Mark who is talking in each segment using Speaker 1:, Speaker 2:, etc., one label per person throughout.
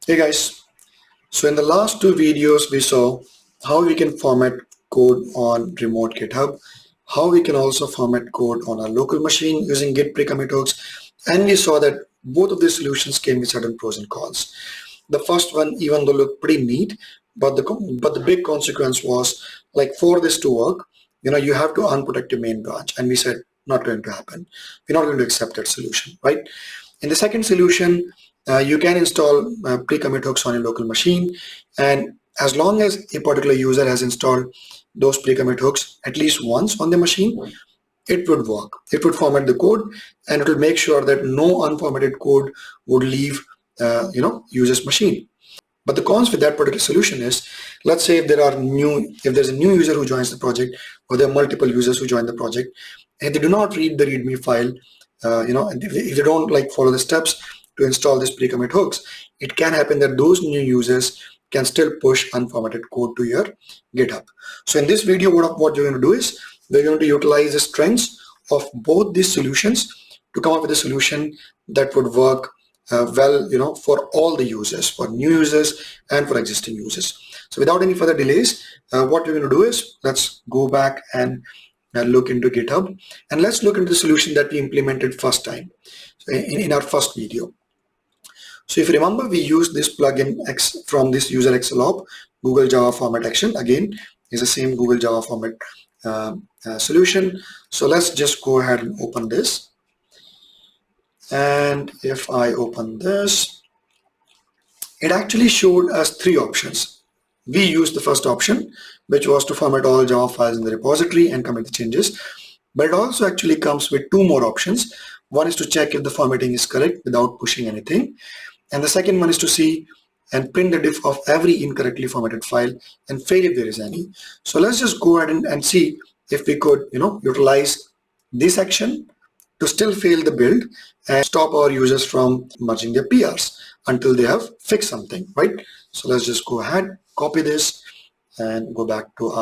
Speaker 1: Hey guys, so in the last two videos we saw how we can format code on remote GitHub, how we can also format code on a local machine using git pre-commit hooks, and we saw that both of these solutions came with certain pros and cons. The first one, even though looked pretty neat, but the big consequence was like for this to work, you have to unprotect your main branch, and we said not going to happen. We're not going to accept that solution, right? In the second solution, you can install pre-commit hooks on your local machine, and as long as a particular user has installed those pre-commit hooks at least once on the machine, it would work. It would format the code, and it will make sure that no unformatted code would leave user's machine. But the cons with that particular solution is, let's say if there's a new user who joins the project, or there are multiple users who join the project, and they do not read the README file, and if they don't like follow the steps to install this pre-commit hooks, it can happen that those new users can still push unformatted code to your GitHub. So in this video, what you're going to do is we're going to utilize the strengths of both these solutions to come up with a solution that would work for all the users, for new users and for existing users. So without any further delays, what we're going to do is let's go back and look into GitHub, and let's look into the solution that we implemented first time in our first video. So if you remember, we used this plugin from this user XLOP, Google Java Format Action. Again, is the same Google Java Format solution. So let's just go ahead and open this. And if I open this, it actually showed us three options. We used the first option, which was to format all Java files in the repository and commit the changes. But it also actually comes with two more options. One is to check if the formatting is correct without pushing anything. And the second one is to see and print the diff of every incorrectly formatted file and fail if there is any. So let's just go ahead and see if we could, utilize this action to still fail the build and stop our users from merging their PRs until they have fixed something, right? So let's just go ahead, copy this, and go back to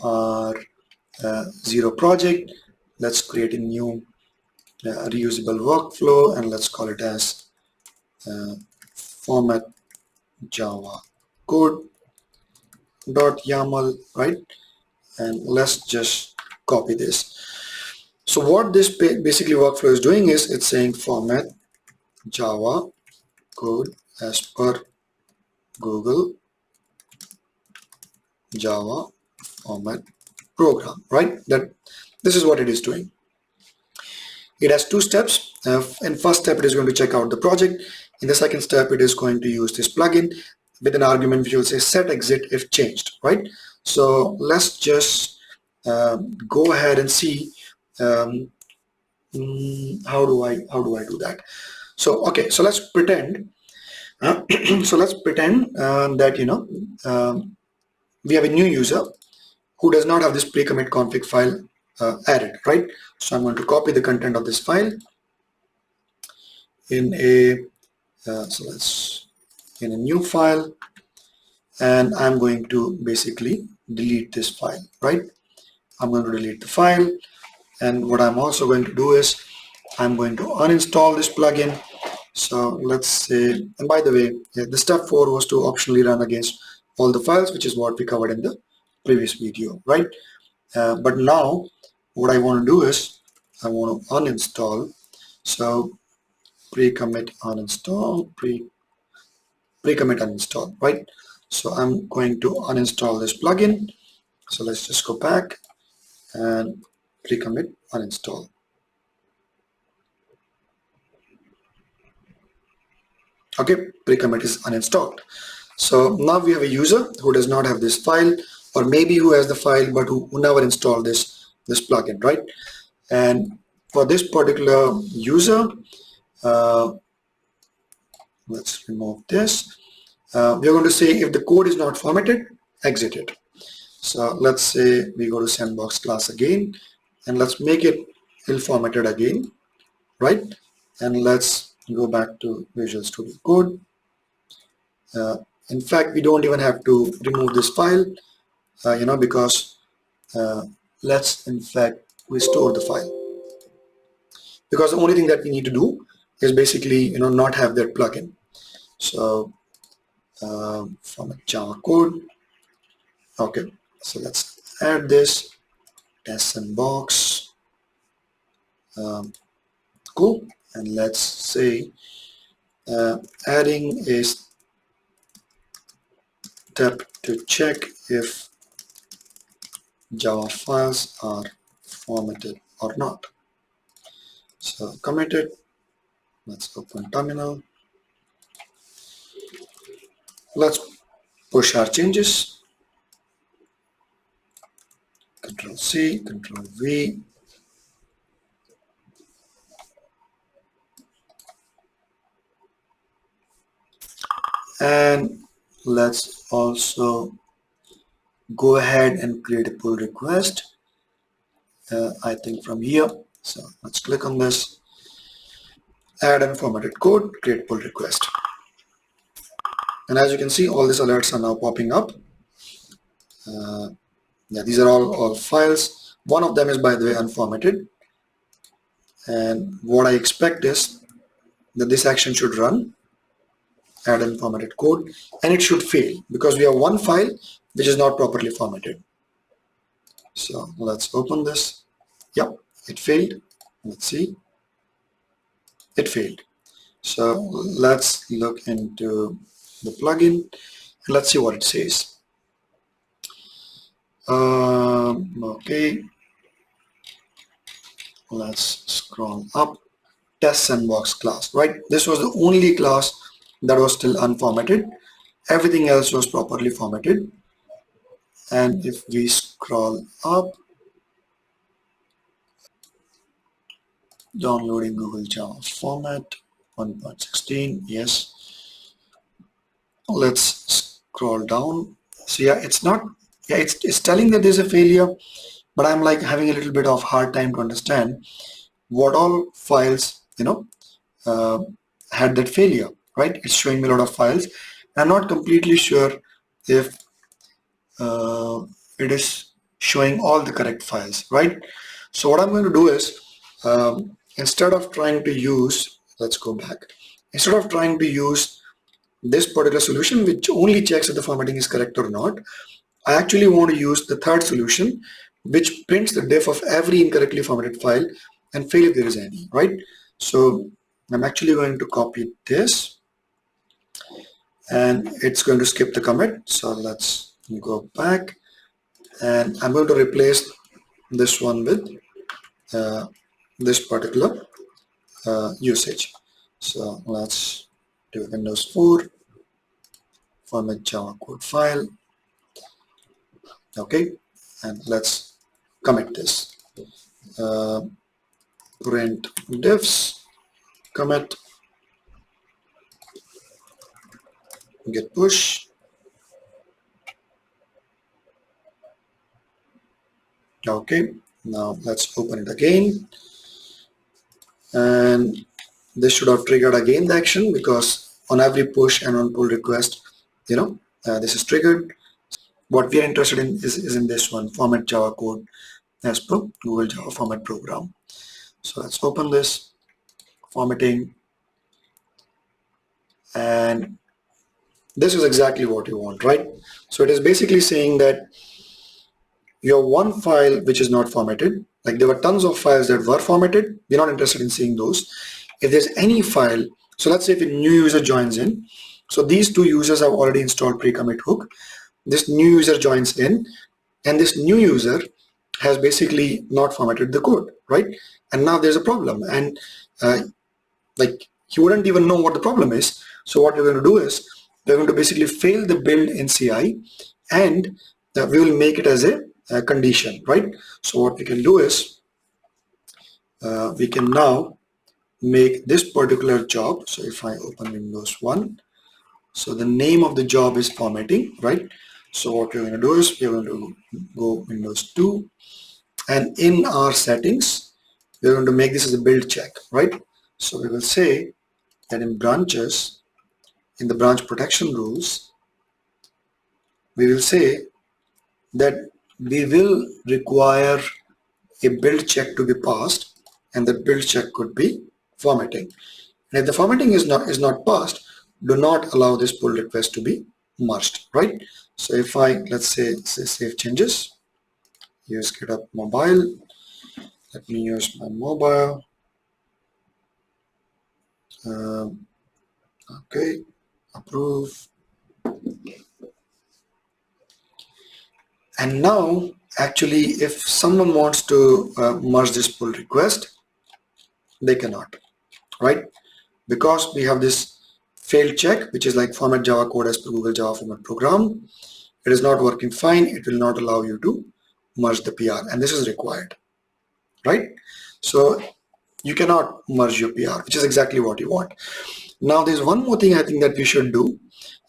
Speaker 1: our zero project. Let's create a new reusable workflow, and let's call it as format java code.yaml, right? And let's just copy this. So what this basically workflow is doing is it's saying format java code as per Google Java format program, right? That this is what it is doing. It has two steps. In first step, it is going to check out the project. In the second step, it is going to use this plugin with an argument which will say set exit if changed, right? So let's just go ahead and see how do I do that. So okay, so let's pretend that we have a new user who does not have this pre-commit config file added, right? So I'm going to copy the content of this file in a in a new file, and I'm going to basically delete this file, right? I'm going to delete the file, and what I'm also going to do is I'm going to uninstall this plugin. So let's say, and by the way, the step 4 was to optionally run against all the files, which is what we covered in the previous video, right? But now what I want to do is I want to uninstall. So pre-commit uninstall, pre-commit uninstall, right? So I'm going to uninstall this plugin. So let's just go back and pre-commit uninstall. Okay, pre-commit is uninstalled. So now we have a user who does not have this file, or maybe who has the file but who never installed this plugin, right? And for this particular user, let's remove this. We're going to say if the code is not formatted, exit it. So let's say we go to sandbox class again, and let's make it ill-formatted again, right? And let's go back to Visual Studio Code. In fact, we don't even have to remove this file, because let's in fact restore the file, because the only thing that we need to do is basically not have that plugin. So format Java code. Okay, so let's add this test and box. Cool. And let's say adding a step to check if Java files are formatted or not. So commit it. Let's open terminal. Let's push our changes. Control C, Control V. And let's also go ahead and create a pull request. I think from here. So let's click on this. Add unformatted code, create pull request. And as you can see, all these alerts are now popping up. Yeah, these are all files. One of them is, by the way, unformatted. And what I expect is that this action should run, add unformatted code, and it should fail because we have one file which is not properly formatted. So let's open this. Yep, it failed. Let's see. It failed. So let's look into the plugin and let's see what it says. Okay, let's scroll up. Test sandbox class, right? This was the only class that was still unformatted. Everything else was properly formatted. And if we scroll up, downloading Google Java format 1.16, yes. Let's scroll down. So yeah, it's not, yeah, it's telling that there's a failure, but I'm like having a little bit of hard time to understand what all files, uh, had that failure, right? It's showing me a lot of files. I'm not completely sure if it is showing all the correct files, right? So what I'm going to do is, instead of trying to use, let's go back, instead of trying to use this particular solution which only checks if the formatting is correct or not, I actually want to use the third solution which prints the diff of every incorrectly formatted file and fail if there is any, right? So I'm actually going to copy this and it's going to skip the commit. So let's go back and I'm going to replace this one with this particular usage. So let's do Windows 4, format Java code file. Okay, and let's commit this. Print diffs, commit, git push. Okay, now let's open it again. And this should have triggered again the action because on every push and on pull request, this is triggered. What we are interested in is in this one, format Java code as per Google Java format program. So let's open this, formatting, and this is exactly what you want, right? So it is basically saying that you have one file which is not formatted. Like there were tons of files that were formatted. We're not interested in seeing those. If there's any file, so let's say if a new user joins in, so these two users have already installed pre-commit hook. This new user joins in, and this new user has basically not formatted the code, right? And now there's a problem, and like he wouldn't even know what the problem is. So what we're going to do is we're going to basically fail the build in CI, and we will make it as a condition, right? So what we can do is we can now make this particular job. So if I open Windows 1, so the name of the job is formatting, right? So what we're going to do is we're going to go Windows 2, and in our settings we're going to make this as a build check, right? So we will say that in branches, in the branch protection rules, we will say that we will require a build check to be passed, and the build check could be formatting. And if the formatting is not passed, do not allow this pull request to be merged, right? So if I, let's say save changes, use GitHub mobile, let me use my mobile. Okay, approve. And now, actually, if someone wants to merge this pull request, they cannot, right? Because we have this failed check, which is like format Java code as per Google Java format program. It is not working fine. It will not allow you to merge the PR, and this is required, right? So you cannot merge your PR, which is exactly what you want. Now, there's one more thing I think that we should do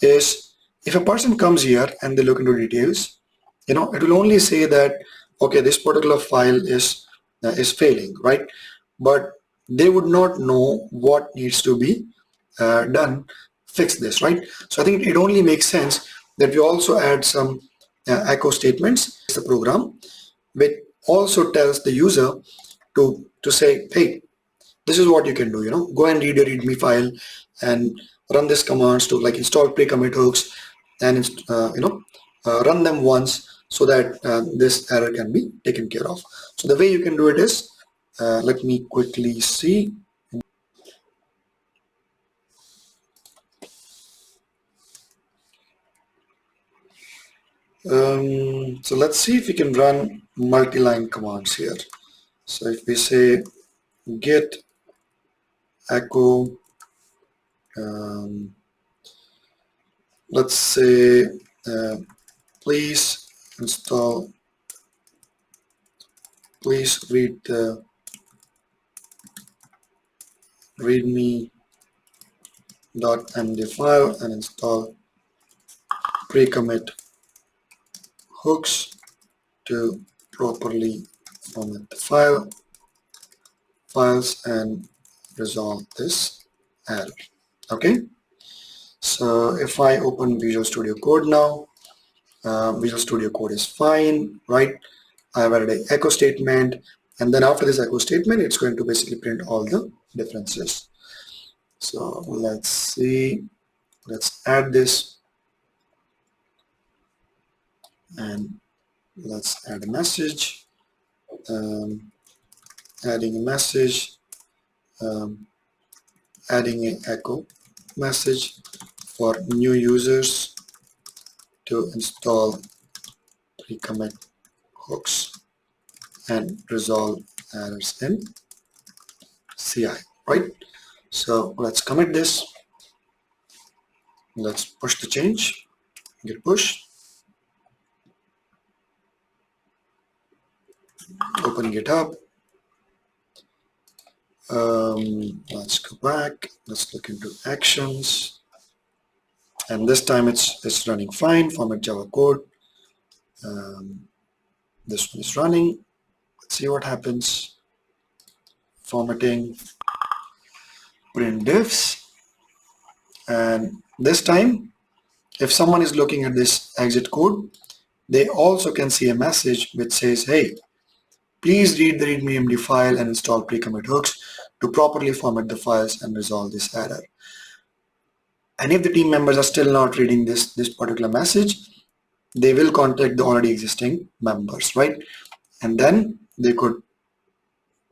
Speaker 1: is if a person comes here and they look into details, it will only say that, okay, this particular file is failing, right? But they would not know what needs to be done, fix this, right? So I think it only makes sense that we also add some echo statements to the program, which also tells the user to say, hey, this is what you can do, go and read your readme file and run this commands to like install pre-commit hooks and run them once so that this error can be taken care of. So the way you can do it is, let me quickly see. So let's see if we can run multi-line commands here. So if we say git echo, let's say please install, please read the readme.md file and install pre-commit hooks to properly format the files and resolve this error. Okay, so if I open Visual Studio Code now, Visual Studio Code is fine, right? I have added an echo statement, and then after this echo statement, it's going to basically print all the differences. So let's see, let's add this and let's add a message. Adding a message, adding an echo message for new users to install pre-commit hooks and resolve errors in CI, right? So let's commit this. Let's push the change, git push, open GitHub. Let's go back. Let's look into actions. And this time it's running fine. Format Java code. This one is running. Let's see what happens. Formatting, print diffs. And this time, if someone is looking at this exit code, they also can see a message which says, hey, please read the readme.md file and install pre-commit hooks to properly format the files and resolve this error. And if the team members are still not reading this particular message, they will contact the already existing members, right? And then they could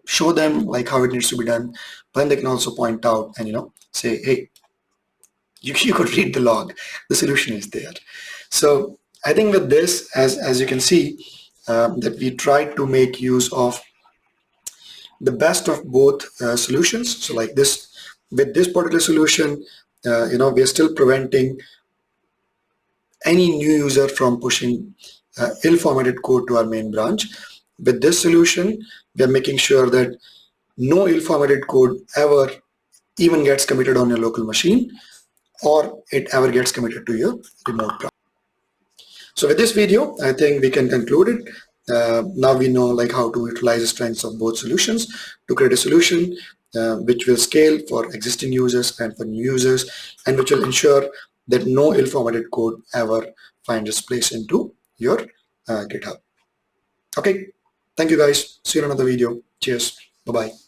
Speaker 1: show them like how it needs to be done. But then they can also point out and say, hey, you could read the log. The solution is there. So I think with this, as you can see, that we tried to make use of the best of both solutions. So like this, with this particular solution, we are still preventing any new user from pushing ill-formatted code to our main branch. With this solution, we are making sure that no ill-formatted code ever even gets committed on your local machine, or it ever gets committed to your remote branch. So with this video, I think we can conclude it. Now we know like how to utilize the strengths of both solutions to create a solution which will scale for existing users and for new users, and which will ensure that no ill-formatted code ever finds its place into your GitHub. Okay, thank you guys. See you in another video. Cheers. Bye-bye.